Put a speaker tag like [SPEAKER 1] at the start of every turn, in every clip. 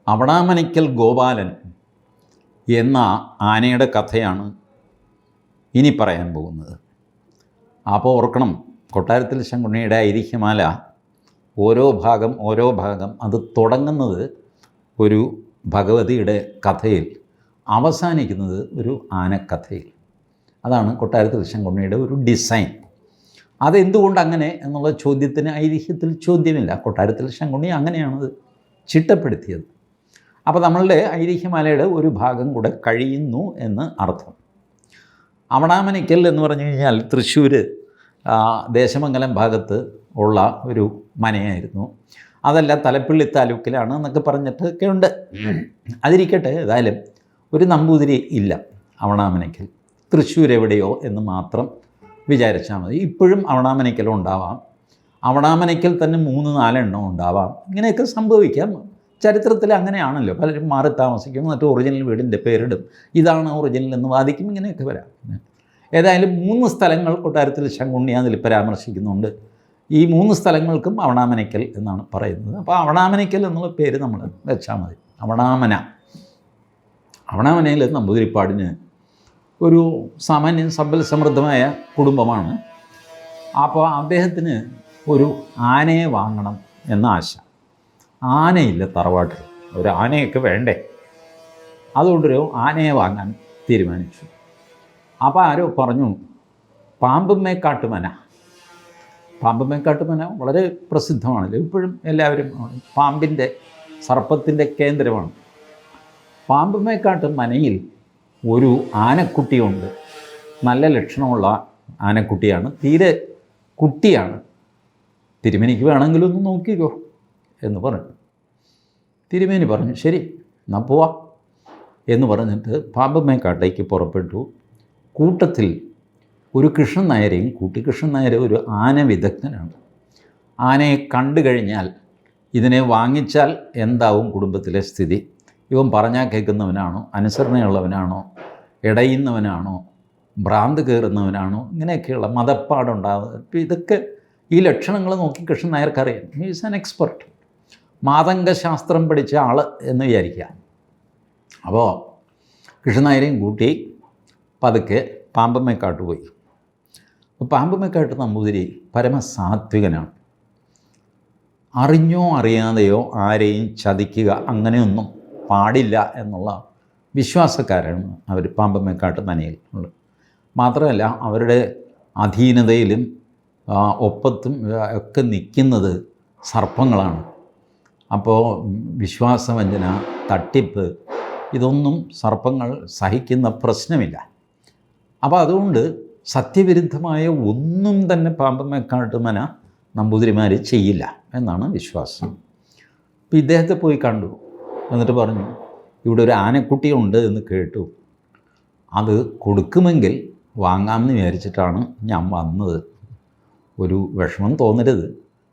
[SPEAKER 1] അവടാമനയ്ക്കൽ ഗോപാലൻ എന്ന ആനയുടെ കഥയാണ് ഇനി പറയാൻ പോകുന്നത്. അപ്പോൾ ഓർക്കണം, കൊട്ടാരത്തിൽ ശങ്കുണ്ണിയുടെ ഐതിഹ്യമാല ഓരോ ഭാഗം അത് തുടങ്ങുന്നത് ഒരു ഭഗവതിയുടെ കഥയിൽ, അവസാനിക്കുന്നത് ഒരു ആനക്കഥയിൽ. അതാണ് കൊട്ടാരത്തിൽ ശങ്കുണ്ണിയുടെ ഒരു ഡിസൈൻ. അതെന്തുകൊണ്ട് അങ്ങനെ എന്നുള്ള ചോദ്യത്തിന് ഐതിഹ്യത്തിൽ ചോദ്യമില്ല. കൊട്ടാരത്തിൽ ശങ്കുണ്ണി അങ്ങനെയാണത് ചിട്ടപ്പെടുത്തിയത്. അപ്പോൾ നമ്മളുടെ ഐതിഹ്യമാലയുടെ ഒരു ഭാഗം കൂടെ കഴിയുന്നു എന്ന് അർത്ഥം. അവടാമനയ്ക്കൽ എന്ന് പറഞ്ഞു കഴിഞ്ഞാൽ തൃശ്ശൂർ ദേശമംഗലം ഭാഗത്ത് ഉള്ള ഒരു മനയായിരുന്നു. അതല്ല തലപ്പള്ളി താലൂക്കിലാണ് എന്നൊക്കെ പറഞ്ഞിട്ടൊക്കെ ഉണ്ട്. അതിരിക്കട്ടെ, ഏതായാലും ഒരു നമ്പൂതിരി ഇല്ല അവടാമനയ്ക്കൽ. തൃശ്ശൂർ എവിടെയോ എന്ന് മാത്രം വിചാരിച്ചാൽ മതി. ഇപ്പോഴും അവടാമനയ്ക്കലും ഉണ്ടാവാം, അവടാമനയ്ക്കൽ തന്നെ 3-4 എണ്ണം ഉണ്ടാവാം. ഇങ്ങനെയൊക്കെ സംഭവിക്കാം. ചരിത്രത്തിൽ അങ്ങനെയാണല്ലോ, പലരും മാറി താമസിക്കും, മറ്റു ഒറിജിനൽ വീടിൻ്റെ പേരിടും, ഇതാണ് ഒറിജിനൽ എന്ന് വാദിക്കും, ഇങ്ങനെയൊക്കെ വരാം. ഏതായാലും 3 സ്ഥലങ്ങൾ കൊട്ടാരത്തിൽ ശങ്കുണ്ണി അതിൽ പരാമർശിക്കുന്നുണ്ട്. ഈ 3 സ്ഥലങ്ങൾക്കും അവടാമനയ്ക്കൽ എന്നാണ് പറയുന്നത്. അപ്പോൾ അവടാമനയ്ക്കൽ എന്നുള്ള പേര് നമ്മൾ വെച്ചാൽ മതി. അവടാമനയിൽ നമ്പൂതിരിപ്പാടിന് ഒരു സാമാന്യം സമ്പൽ സമൃദ്ധമായ കുടുംബമാണ്. അപ്പോൾ അദ്ദേഹത്തിന് ഒരു ആനയെ വാങ്ങണം എന്ന ആശ. ആനയില്ല തറവാട്ടിൽ, ഒരു ആനയൊക്കെ വേണ്ടേ, അതുകൊണ്ടൊരു ആനയെ വാങ്ങാൻ തീരുമാനിച്ചു. അപ്പോൾ ആരോ പറഞ്ഞു, പാമ്പുമേക്കാട്ടുമന വളരെ പ്രസിദ്ധമാണല്ലോ, ഇപ്പോഴും എല്ലാവരും പാമ്പിൻ്റെ സർപ്പത്തിൻ്റെ കേന്ദ്രമാണ്. പാമ്പുമേക്കാട്ട് മനയിൽ ഒരു ആനക്കുട്ടിയുണ്ട്. നല്ല ലക്ഷണമുള്ള ആനക്കുട്ടിയാണ്, തീരെ കുട്ടിയാണ്. തിരുമേനിക്ക് വേണമെങ്കിലും ഒന്ന് നോക്കിക്കോ എന്ന് പറഞ്ഞു. തിരുമേനി പറഞ്ഞു, ശരി എന്നാ പോവാ എന്ന് പറഞ്ഞിട്ട് പാമ്പുമേക്കാട്ടേക്ക് പുറപ്പെട്ടു. കൂട്ടത്തിൽ ഒരു കൃഷ്ണൻ നായരെയും കൂട്ടി. കൃഷ്ണൻ നായർ ഒരു ആന വിദഗ്ധനാണ്. ആനയെ കണ്ടു കഴിഞ്ഞാൽ ഇതിനെ വാങ്ങിച്ചാൽ എന്താവും കുടുംബത്തിലെ സ്ഥിതി, ഇവൻ പറഞ്ഞാൽ കേൾക്കുന്നവനാണോ, അനുസരണയുള്ളവനാണോ, ഇടയുന്നവനാണോ, ഭ്രാന്ത് കയറുന്നവനാണോ, ഇങ്ങനെയൊക്കെയുള്ള മതപ്പാടുണ്ടാകുന്നത്. അപ്പോൾ ഇതൊക്കെ ഈ ലക്ഷണങ്ങൾ നോക്കി കൃഷ്ണൻ നായർക്കറിയാം. ഹീസ് ആൻ എക്സ്പെർട്ട്, മാതംഗശാസ്ത്രം പഠിച്ച ആൾ എന്ന് വിചാരിക്കുക. അപ്പോൾ കൃഷ്ണൻ നായരെയും കൂട്ടി പതുക്കെ പാമ്പുമേക്കാട്ട് പോയി. അപ്പോൾ പാമ്പുമേക്കാട്ട് നമ്പൂതിരി പരമസാത്വികനാണ്. അറിഞ്ഞോ അറിയാതെയോ ആരെയും ചതിക്കുക അങ്ങനെയൊന്നും പാടില്ല എന്നുള്ള വിശ്വാസക്കാരാണ് അവർ പാമ്പുമേക്കാട്ട് മനയിൽ ഉള്ളത്. മാത്രമല്ല അവരുടെ അധീനതയിലും ഒപ്പത്തും ഒക്കെ നിൽക്കുന്നത് സർപ്പങ്ങളാണ്. അപ്പോൾ വിശ്വാസവഞ്ചന, തട്ടിപ്പ്, ഇതൊന്നും സർപ്പങ്ങൾ സഹിക്കുന്ന പ്രശ്നമില്ല. അപ്പോൾ അതുകൊണ്ട് സത്യവിരുദ്ധമായ ഒന്നും തന്നെ പാമ്പുമേക്കാട്ട് മന നമ്പൂതിരിമാർ ചെയ്യില്ല എന്നാണ് വിശ്വാസം. അപ്പോൾ ഇദ്ദേഹത്തെ പോയി കണ്ടു. എന്നിട്ട് പറഞ്ഞു, ഇവിടെ ഒരു ആനക്കുട്ടിയുണ്ട് എന്ന് കേട്ടു, അത് കൊടുക്കുമെങ്കിൽ വാങ്ങാമെന്ന് വിചാരിച്ചിട്ടാണ് ഞാൻ വന്നത്. ഒരു വിഷമം തോന്നരുത്,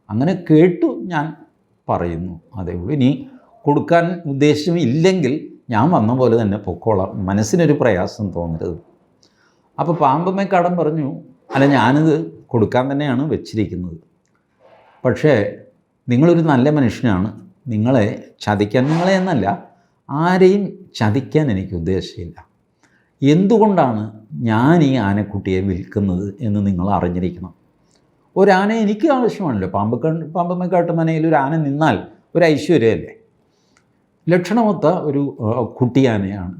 [SPEAKER 1] അങ്ങനെ കേട്ടു ഞാൻ പറയുന്നു, അതേ ഉള്ളൂ. ഇനി കൊടുക്കാൻ ഉദ്ദേശമില്ലെങ്കിൽ ഞാൻ വന്ന പോലെ തന്നെ പൊക്കോളാം, മനസ്സിനൊരു പ്രയാസം തോന്നരുത്. അപ്പോൾ പാമ്പുമേക്കാടൻ പറഞ്ഞു, അല്ല ഞാനിത് കൊടുക്കാൻ തന്നെയാണ് വെച്ചിരിക്കുന്നത്, പക്ഷേ നിങ്ങളൊരു നല്ല മനുഷ്യനാണ്, നിങ്ങളെ ചതിക്കാൻ, നിങ്ങളെ എന്നല്ല ആരെയും ചതിക്കാൻ എനിക്ക് ഉദ്ദേശമില്ല. എന്തുകൊണ്ടാണ് ഞാൻ ഈ ആനക്കുട്ടിയെ വിൽക്കുന്നത് എന്ന് നിങ്ങൾ അറിഞ്ഞിരിക്കണം. ഒരാന എനിക്ക് ആവശ്യമാണല്ലോ. പാമ്പുമേക്കാട്ട് മനയിൽ ഒരു ആന നിന്നാൽ ഒരു ഐശ്വര്യമല്ലേ. ലക്ഷണമൊത്ത ഒരു കുട്ടിയാനയാണ്.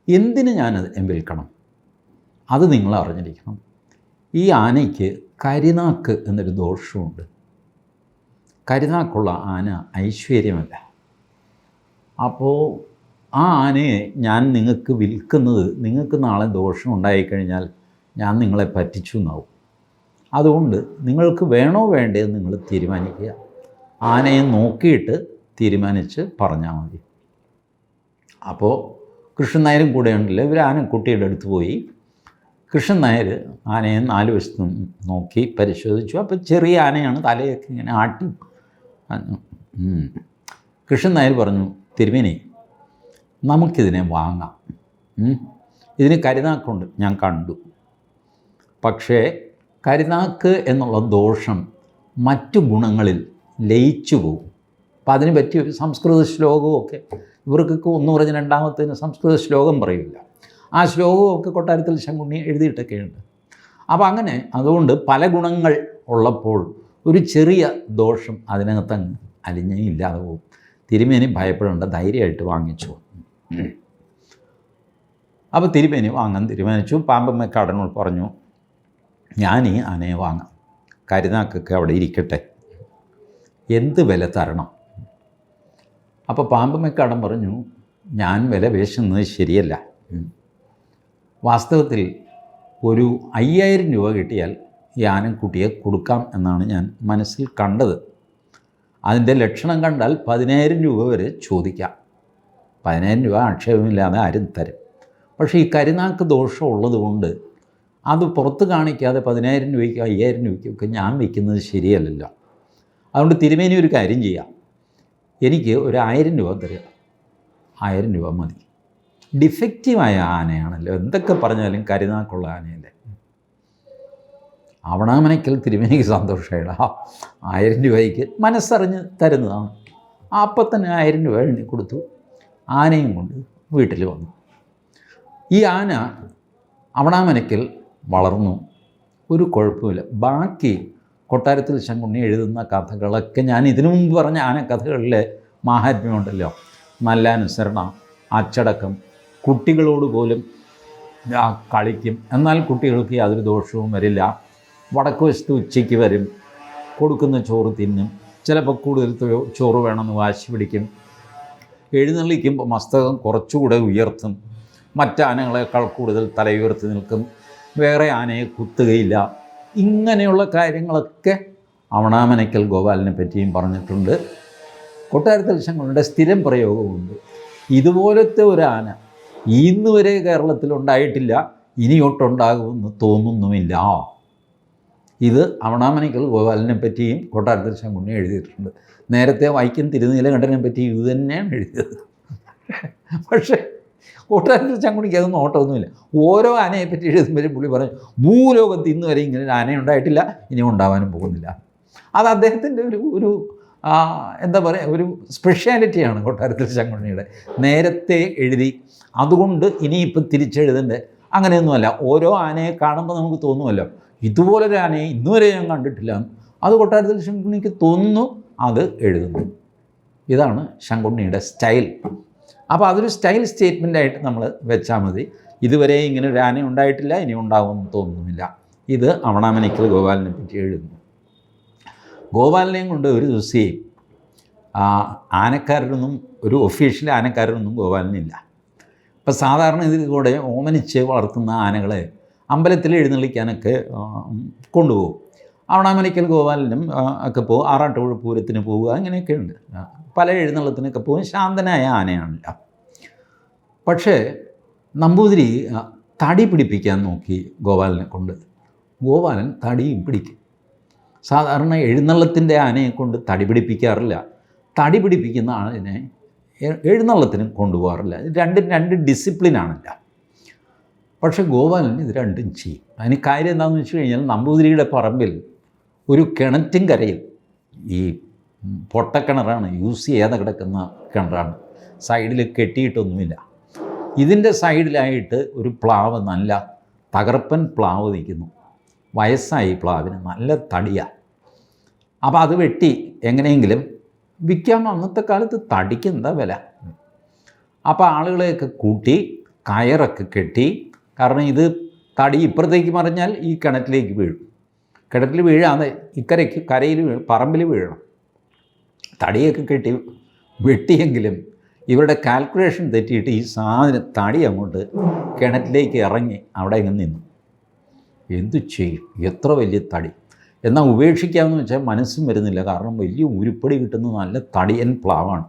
[SPEAKER 1] എന്തിന് ഞാനത് വിൽക്കണം, അത് നിങ്ങൾ അറിഞ്ഞിരിക്കണം. ഈ ആനയ്ക്ക് കരിനാക്ക് എന്നൊരു ദോഷമുണ്ട്. കരിനാക്കുള്ള ആന ഐശ്വര്യമല്ല. അപ്പോൾ ആ ആനയെ ഞാൻ നിങ്ങൾക്ക് വിൽക്കുന്നത്, നിങ്ങൾക്ക് നാളെ ദോഷം ഉണ്ടായിക്കഴിഞ്ഞാൽ ഞാൻ നിങ്ങളെ പറ്റിച്ചു എന്നാവും. അതുകൊണ്ട് നിങ്ങൾക്ക് വേണോ വേണ്ടതെന്ന് നിങ്ങൾ തീരുമാനിക്കുക. ആനയെ നോക്കിയിട്ട് തീരുമാനിച്ച് പറഞ്ഞാൽ മതി. അപ്പോൾ കൃഷ്ണൻ നായരും കൂടെ ഉണ്ടല്ലോ. ഇവർ ആനക്കുട്ടിയുടെ അടുത്ത് പോയി. കൃഷ്ണൻ നായർ ആനയെ 4 വശത്തും നോക്കി പരിശോധിച്ചു. അപ്പോൾ ചെറിയ ആനയാണ്, തലയൊക്കെ ഇങ്ങനെ ആട്ടി. കൃഷ്ണൻ നായർ പറഞ്ഞു, തിരുമേനി നമുക്കിതിനെ വാങ്ങാം, ഇതിന് കരിനാക്കുണ്ട്, ഞാൻ കണ്ടു. പക്ഷേ കരിനാക്ക് എന്നുള്ള ദോഷം മറ്റു ഗുണങ്ങളിൽ ലയിച്ചു പോകും. അപ്പം അതിന് പറ്റിയൊരു സംസ്കൃത ശ്ലോകമൊക്കെ ഇവർക്കൊക്കെ ഒന്ന് പറഞ്ഞ് രണ്ടാമത്തേന് സംസ്കൃത ശ്ലോകം പറയില്ല. ആ ശ്ലോകമൊക്കെ കൊട്ടാരത്തിൽ ശങ്കുണ്ണി എഴുതിയിട്ടൊക്കെയുണ്ട്. അപ്പോൾ അങ്ങനെ അതുകൊണ്ട് പല ഗുണങ്ങൾ ഉള്ളപ്പോൾ ഒരു ചെറിയ ദോഷം അതിനകത്തങ്ങ് അലിഞ്ഞേ ഇല്ലാതെ പോകും. തിരുമേനി ഭയപ്പെടേണ്ട, ധൈര്യമായിട്ട് വാങ്ങിച്ചു. അപ്പോൾ തിരുമേനി വാങ്ങാൻ തീരുമാനിച്ചു. പാമ്പമ്മക്കാടനോട് പറഞ്ഞു, ഞാൻ ഈ ആനയെ വാങ്ങാം, കരുനാക്കൊക്കെ അവിടെ ഇരിക്കട്ടെ, എന്ത് വില തരണം? അപ്പോൾ പാമ്പമ്മക്കാടൻ പറഞ്ഞു, ഞാൻ വില പേശുന്നത് ശരിയല്ല. വാസ്തവത്തിൽ ഒരു 5000 രൂപ കിട്ടിയാൽ ഈ ആനക്കുട്ടിയെ കൊടുക്കാം എന്നാണ് ഞാൻ മനസ്സിൽ കണ്ടത്. അതിൻ്റെ ലക്ഷണം കണ്ടാൽ 10000 രൂപ വരെ ചോദിക്കാം. 10000 രൂപ ആക്ഷേപമില്ലാതെ ആരും തരും. പക്ഷേ ഈ കരുനാക്ക് ദോഷമുള്ളത് കൊണ്ട് അത് പുറത്ത് കാണിക്കാതെ 10000 രൂപയ്ക്കോ 5000 രൂപയ്ക്കൊക്കെ ഞാൻ വയ്ക്കുന്നത് ശരിയല്ലല്ലോ. അതുകൊണ്ട് തിരുമേനി ഒരു കാര്യം ചെയ്യാം, എനിക്ക് ഒരു 1000 രൂപ തരിക. 1000 രൂപ മതി. ഡിഫക്റ്റീവായ ആനയാണല്ലോ, എന്തൊക്കെ പറഞ്ഞാലും കരുനാക്കുള്ള ആനയല്ലേ. അവണാമനയ്ക്കൽ തിരുമേനിക്ക് സന്തോഷമായിടാ, 1000 രൂപയ്ക്ക് മനസ്സറിഞ്ഞ് തരുന്നതാണ്. അപ്പം തന്നെ 1000 രൂപ എഴുതി കൊടുത്തു. ആനയും കൊണ്ട് വീട്ടിൽ വന്നു. ഈ ആന അവണാമനയ്ക്കൽ വളർന്നു, ഒരു കുഴപ്പമില്ല. ബാക്കി കൊട്ടാരത്തിൽ ശങ്കുണ്ണി എഴുതുന്ന കഥകളൊക്കെ ഞാൻ ഇതിനു മുമ്പ് പറഞ്ഞ ആനക്കഥകളിലെ മാഹാത്മ്യമുണ്ടല്ലോ, നല്ല അനുസരണ, അച്ചടക്കം, കുട്ടികളോട് പോലും കളിക്കും, എന്നാൽ കുട്ടികൾക്ക് യാതൊരു ദോഷവും വരില്ല, വടക്ക് വശത്ത് ഉച്ചയ്ക്ക് വരും, കൊടുക്കുന്ന ചോറ് തിന്നും, ചിലപ്പോൾ കൂടുതൽ ചോറ് വേണമെന്ന് വാശി പിടിക്കും, എഴുന്നള്ളിക്കുമ്പോൾ മസ്തകം കുറച്ചുകൂടെ ഉയർത്തും, മറ്റാനകളെക്കാൾ കൂടുതൽ തലയുയർത്തി നിൽക്കും, വേറെ ആനയെ കുത്തുകയില്ല. ഇങ്ങനെയുള്ള കാര്യങ്ങളൊക്കെ അവണാമനയ്ക്കൽ ഗോപാലിനെ പറ്റിയും പറഞ്ഞിട്ടുണ്ട്. കൊട്ടാരത്തിൽ ശങ്കുണ്ണിയുടെ സ്ഥിരം പ്രയോഗമുണ്ട്, ഇതുപോലത്തെ ഒരു ആന ഇന്ന് വരെ കേരളത്തിലുണ്ടായിട്ടില്ല, ഇനിയൊട്ടുണ്ടാകുമെന്ന് തോന്നുന്നുമില്ല. ഇത് അവണാമനയ്ക്കൽ ഗോപാലിനെ പറ്റിയും കൊട്ടാരത്തിൽ ശങ്കുണ്ണി എഴുതിയിട്ടുണ്ട്. നേരത്തെ വൈക്കം തിരുനീലകണ്ഠനെ പറ്റി ഇത് തന്നെയാണ് എഴുതിയത്. പക്ഷേ കൊട്ടാരത്തിൽ ശങ്കുണ്ണിക്ക് അതൊന്നും ഓട്ടമൊന്നുമില്ല. ഓരോ ആനയെ പറ്റി എഴുതുമ്പോഴും പുള്ളി പറഞ്ഞു, ഭൂലോകത്ത് ഇന്ന് വരെ ഇങ്ങനെ ഒരു ആനയുണ്ടായിട്ടില്ല, ഇനി ഉണ്ടാവാനും പോകുന്നില്ല. അത് അദ്ദേഹത്തിൻ്റെ ഒരു എന്താ പറയുക, ഒരു സ്പെഷ്യാലിറ്റിയാണ് കൊട്ടാരത്തിൽ ശങ്കുണ്ണിയുടെ. നേരത്തെ എഴുതി, അതുകൊണ്ട് ഇനിയിപ്പം തിരിച്ചെഴുതണ്ടേ അങ്ങനെയൊന്നുമല്ല. ഓരോ ആനയെ കാണുമ്പോൾ നമുക്ക് തോന്നുമല്ലോ, ഇതുപോലൊരു ആനയെ ഇന്നുവരെ ഞാൻ കണ്ടിട്ടില്ല, അത് കൊട്ടാരത്തിൽ ശങ്കുണ്ണിക്ക് തോന്നുന്നു, അത് എഴുതുന്നു. ഇതാണ് ശങ്കുണ്ണിയുടെ സ്റ്റൈൽ. അപ്പോൾ അതൊരു സ്റ്റൈൽ സ്റ്റേറ്റ്മെൻറ്റായിട്ട് നമ്മൾ വെച്ചാൽ മതി. ഇതുവരെ ഇങ്ങനെ ഒരു ആന ഉണ്ടായിട്ടില്ല, ഇനി ഉണ്ടാകുമെന്ന് തോന്നുന്നില്ല. ഇത് അവണാമനയ്ക്കൽ ഗോപാലിനെ പറ്റി എഴുതുന്നു. ഗോപാലിനെയും കൊണ്ട് ഒരു ദിവസം ആനക്കാരനൊന്നും, ഒരു ഒഫീഷ്യൽ ആനക്കാരനൊന്നും ഗോപാലിനില്ല. ഇപ്പം സാധാരണ ഇതിൽ കൂടെ ഓമനിച്ച് വളർത്തുന്ന ആനകളെ അമ്പലത്തിൽ എഴുന്നള്ളിക്കാനൊക്കെ കൊണ്ടുപോകും. അവണാമനയ്ക്കൽ ഗോപാലിനും ഒക്കെ പോകും, ആറാട്ടുപുഴ പൂരത്തിന് പോവുക, അങ്ങനെയൊക്കെ ഉണ്ട്. പല എഴുന്നള്ളത്തിനൊക്കെ പോകും. ശാന്തനായ ആനയാണില്ല. പക്ഷേ നമ്പൂതിരി തടി പിടിപ്പിക്കാൻ നോക്കി ഗോപാലനെ കൊണ്ട്. ഗോപാലൻ തടിയും പിടിക്കും. സാധാരണ എഴുന്നള്ളത്തിൻ്റെ ആനയെ കൊണ്ട് തടി പിടിപ്പിക്കാറില്ല, തടി പിടിപ്പിക്കുന്ന ആളിനെ എഴുന്നള്ളത്തിനും കൊണ്ടുപോകാറില്ല. രണ്ട് ഡിസിപ്ലിനാണില്ല. പക്ഷേ ഗോപാലൻ ഇത് രണ്ടും ചെയ്യും. അതിന് കാര്യം എന്താണെന്ന് വെച്ച് കഴിഞ്ഞാൽ, നമ്പൂതിരിയുടെ പറമ്പിൽ ഒരു കിണറ്റും കരയിൽ, ഈ പൊട്ടക്കിണറാണ്, യൂസ് ചെയ്യാതെ കിടക്കുന്ന കിണറാണ്, സൈഡിൽ കെട്ടിയിട്ടൊന്നുമില്ല. ഇതിൻ്റെ സൈഡിലായിട്ട് ഒരു പ്ലാവ്, നല്ല തകർപ്പൻ പ്ലാവ് നിൽക്കുന്നു. വയസ്സായി പ്ലാവിന്, നല്ല തടിയാണ്. അപ്പോൾ അത് വെട്ടി എങ്ങനെയെങ്കിലും വിൽക്കാം. അന്നത്തെ കാലത്ത് തടിക്ക് എന്താ വില. അപ്പോൾ ആളുകളെയൊക്കെ കൂട്ടി കയറൊക്കെ കെട്ടി, കാരണം ഇത് തടി ഇപ്പുറത്തേക്ക് മറിഞ്ഞാൽ ഈ കിണറ്റിലേക്ക് വീഴും. കിണറ്റിൽ വീഴാതെ ഇക്കരയ്ക്ക് കരയിൽ പറമ്പിൽ വീഴണം. തടിയൊക്കെ കെട്ടി വെട്ടിയെങ്കിലും ഇവരുടെ കാൽക്കുലേഷൻ തെറ്റിയിട്ട് ഈ സാധനം തടി അങ്ങോട്ട് കിണറ്റിലേക്ക് ഇറങ്ങി അവിടെ ഇങ്ങനെ നിന്നു. എന്തു ചെയ്യും, എത്ര വലിയ തടി. എന്നാൽ ഉപേക്ഷിക്കാമെന്ന് വെച്ചാൽ മനസ്സും വരുന്നില്ല, കാരണം വലിയ ഉരുപ്പടി കിട്ടുന്ന നല്ല തടിയൻ പ്ലാവാണ്.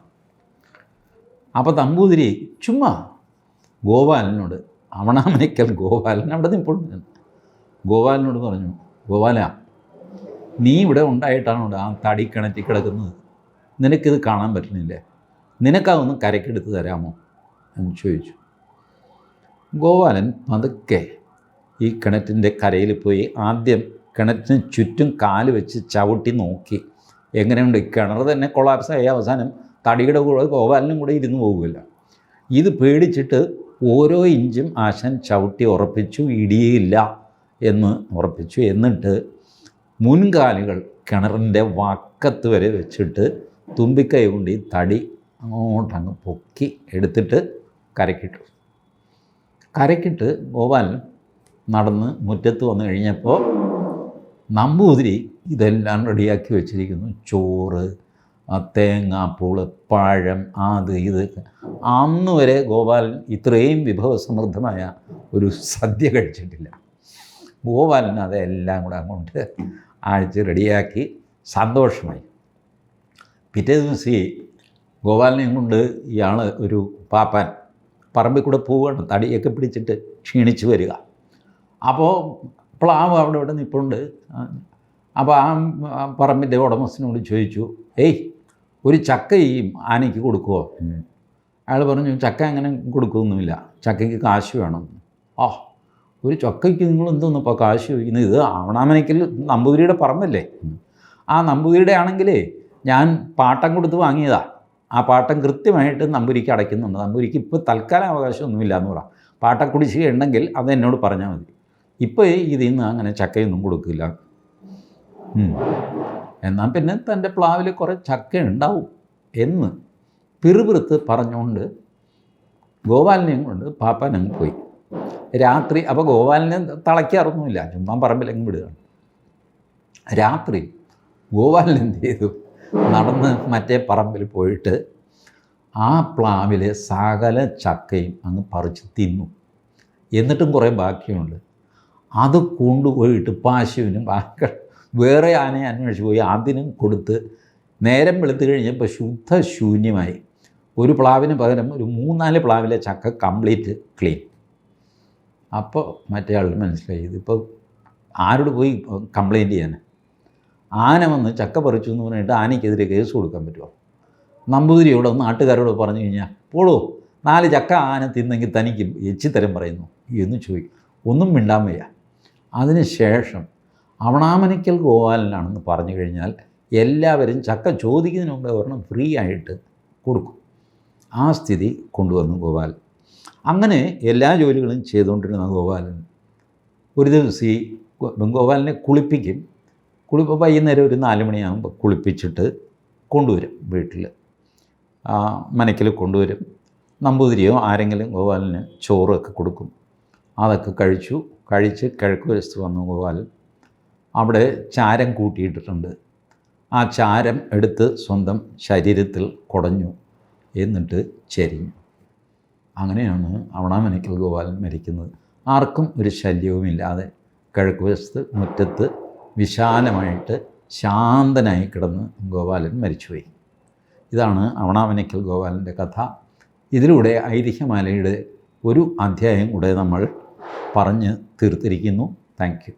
[SPEAKER 1] അപ്പോൾ നമ്പൂതിരി ചുമ്മാ ഗോപാലനോട്, അവണാമനയ്ക്കൽ ഗോപാലൻ അവിടെ നിൽപ്പുണ്ട്, ഗോപാലനോട് പറഞ്ഞു, ഗോപാല, നീ ഇവിടെ ഉണ്ടായിട്ടാണ് ആ തടി കിണറ്റിൽ കിടക്കുന്നത്, നിനക്കിത് കാണാൻ പറ്റുന്നില്ലേ, നിനക്കതൊന്ന് കരക്കെടുത്ത് തരാമോ എന്ന് ചോദിച്ചു. ഗോപാലൻ പതുക്കെ ഈ കിണറ്റിൻ്റെ കരയിൽ പോയി ആദ്യം കിണറ്റിന് ചുറ്റും കാല് വെച്ച് ചവിട്ടി നോക്കി. എങ്ങനെയുണ്ട്, കിണർ തന്നെ കൊളാപ്സായി അവസാനം തടിയുടെ കൂടെ ഗോപാലനും കൂടെ ഇരുന്ന് പോകില്ല. ഇത് പേടിച്ചിട്ട് ഓരോ ഇഞ്ചും ആശാൻ ചവിട്ടി ഉറപ്പിച്ചു, ഇടിയില്ല എന്ന് ഉറപ്പിച്ചു. എന്നിട്ട് മുൻകാലുകൾ കിണറിൻ്റെ വക്കത്ത് വരെ വെച്ചിട്ട് തുമ്പിക്കൈ കൊണ്ട് ഈ തടി അങ്ങോട്ടങ്ങ് പൊക്കി എടുത്തിട്ട് കരക്കിട്ട് ഗോപാലൻ നടന്ന് മുറ്റത്ത് വന്നു കഴിഞ്ഞപ്പോൾ നമ്പൂതിരി ഇതെല്ലാം റെഡിയാക്കി വെച്ചിരിക്കുന്നു. ചോറ്, തേങ്ങാപ്പൂള്, പഴം, അത് ഇത്. അന്ന് വരെ ഗോപാലൻ ഇത്രയും വിഭവസമൃദ്ധമായ ഒരു സദ്യ കഴിച്ചിട്ടില്ല. ഗോപാലൻ അതെല്ലാം കൂടെ അങ്ങോട്ട് അഴിച്ച് റെഡിയാക്കി സന്തോഷമായി. പിറ്റേ ദിവസം ഗോപാലനെയും കൊണ്ട് ഇയാൾ ഒരു പാപ്പാൻ പറമ്പിൽ കൂടെ പോവുകയാണ്, തടിയൊക്കെ പിടിച്ചിട്ട് ക്ഷീണിച്ച് വരിക. അപ്പോൾ പ്ലാവ് അവിടെ ഇവിടെ നിൽപ്പുണ്ട്. അപ്പോൾ ആ പറമ്പിൻ്റെ ഉടമസ്ഥനോട് ചോദിച്ചു, ഒരു ചക്ക ഈ ആനയ്ക്ക് കൊടുക്കുമോ? അയാൾ പറഞ്ഞു, ചക്ക അങ്ങനെ കൊടുക്കുകയൊന്നുമില്ല, ചക്കയ്ക്ക് കാശ് വേണം. ഒരു ചക്കയ്ക്ക് നിങ്ങൾ എന്തോന്നു ഇപ്പോൾ കാശ് ചോദിക്കുന്നത്? ഇത് ആവണാമനയ്ക്കൽ നമ്പൂതിരിയുടെ പറമ്പല്ലേ, ആ നമ്പൂതിരിയുടെ ആണെങ്കിലേ ഞാൻ പാട്ടം കൊടുത്ത് വാങ്ങിയതാ. ആ പാട്ടം കൃത്യമായിട്ട് നമ്പൂരിക്ക് അടയ്ക്കുന്നുണ്ട്. നമ്പൂരിക്ക് ഇപ്പോൾ തൽക്കാലം അവകാശമൊന്നുമില്ല എന്ന് പറയാം. പാട്ടക്കുടിശ്ശിക ഉണ്ടെങ്കിൽ അത് എന്നോട് പറഞ്ഞാൽ മതി. ഇപ്പോൾ ഇതിൽ നിന്ന് അങ്ങനെ ചക്കയൊന്നും കൊടുക്കില്ല. എന്നാൽ പിന്നെ തൻ്റെ പ്ലാവിൽ കുറേ ചക്ക ഉണ്ടാവും എന്ന് പിറുപിറുത്ത് പറഞ്ഞുകൊണ്ട് ഗോപാലനെയും കൊണ്ട് പാപ്പാനങ്ങ് പോയി. രാത്രി അപ്പോൾ ഗോപാലനെ തളയ്ക്കാറൊന്നുമില്ല, ചുമ്മാ പറമ്പിലെങ്ങും വിടുകയാണ്. രാത്രി ഗോപാലൻ എന്ത് ചെയ്തു? നടന്ന് മറ്റേ പറമ്പിൽ പോയിട്ട് ആ പ്ലാവിലെ സകല ചക്കയും അങ്ങ് പറിച്ച് തിന്നു. എന്നിട്ടും കുറേ ബാക്കിയുണ്ട്. അത് കൊണ്ടുപോയിട്ട് പശുവിനും വേറെ ആനയെ അന്വേഷിച്ച് പോയി അതിനും കൊടുത്ത് നേരം വെളുത്ത് കഴിഞ്ഞപ്പോൾ ശുദ്ധശൂന്യമായി. ഒരു പ്ലാവിന് പകരം ഒരു 3-4 പ്ലാവിലെ ചക്ക കംപ്ലീറ്റ് ക്ലീൻ. അപ്പോൾ മറ്റേ ആൾ മനസ്സിലായി, ഇതിപ്പോൾ ആരോട് പോയി കംപ്ലയിൻറ്റ് ചെയ്യാൻ? ആന വന്ന് ചക്ക പറിച്ചു എന്ന് പറഞ്ഞിട്ട് ആനയ്ക്കെതിരെ കേസ് കൊടുക്കാൻ പറ്റുമോ? നമ്പൂതിരിയോടോ നാട്ടുകാരോട് പറഞ്ഞു കഴിഞ്ഞാൽ, പോളോ 4 ചക്ക ആന തിന്നെങ്കിൽ തനിക്ക് എച്ചിത്തരം പറയുന്നു എന്ന് ചോദിക്കും. ഒന്നും മിണ്ടാൻ വയ്യ. അതിന് ശേഷം അവണാമനയ്ക്കൽ ഗോപാലനാണെന്ന് പറഞ്ഞു കഴിഞ്ഞാൽ എല്ലാവരും ചക്ക ചോദിക്കുന്നതിന് മുമ്പേ ഒരെണ്ണം ഫ്രീ ആയിട്ട് കൊടുക്കും. ആ സ്ഥിതി കൊണ്ടുവന്നു ഗോപാലൻ. അങ്ങനെ എല്ലാ ജോലികളും ചെയ്തുകൊണ്ടിരുന്ന ഗോപാലൻ ഒരു ദിവസം ഈ ഗോപാലനെ കുളിപ്പിക്കും. വൈകുന്നേരം ഒരു 4 മണിയാകുമ്പോൾ കുളിപ്പിച്ചിട്ട് കൊണ്ടുവരും വീട്ടിൽ, മനയ്ക്കൽ കൊണ്ടുവരും. നമ്പൂതിരിയോ ആരെങ്കിലും ഗോപാലന് ചോറൊക്കെ കൊടുക്കും. അതൊക്കെ കഴിച്ച് കിഴക്ക് വശത്ത് വന്നു ഗോപാലൻ. അവിടെ ചാരം കൂട്ടിയിട്ടിട്ടുണ്ട്. ആ ചാരം എടുത്ത് സ്വന്തം ശരീരത്തിൽ കുടഞ്ഞു, എന്നിട്ട് ചെരിഞ്ഞു. അങ്ങനെയാണ് അവണാമനയ്ക്കൽ ഗോപാലൻ മരിക്കുന്നത്. ആർക്കും ഒരു ശല്യവുമില്ലാതെ കിഴക്ക് വശത്ത് മുറ്റത്ത് വിശാലമായിട്ട് ശാന്തനായി കിടന്ന് ഗോപാലൻ മരിച്ചുപോയി. ഇതാണ് അവണാമനയ്ക്കൽ ഗോപാലൻ്റെ കഥ. ഇതിലൂടെ ഐതിഹ്യമാലയുടെ ഒരു അധ്യായം കൂടെ നമ്മൾ പറഞ്ഞ് തീർത്തിരിക്കുന്നു. Thank you.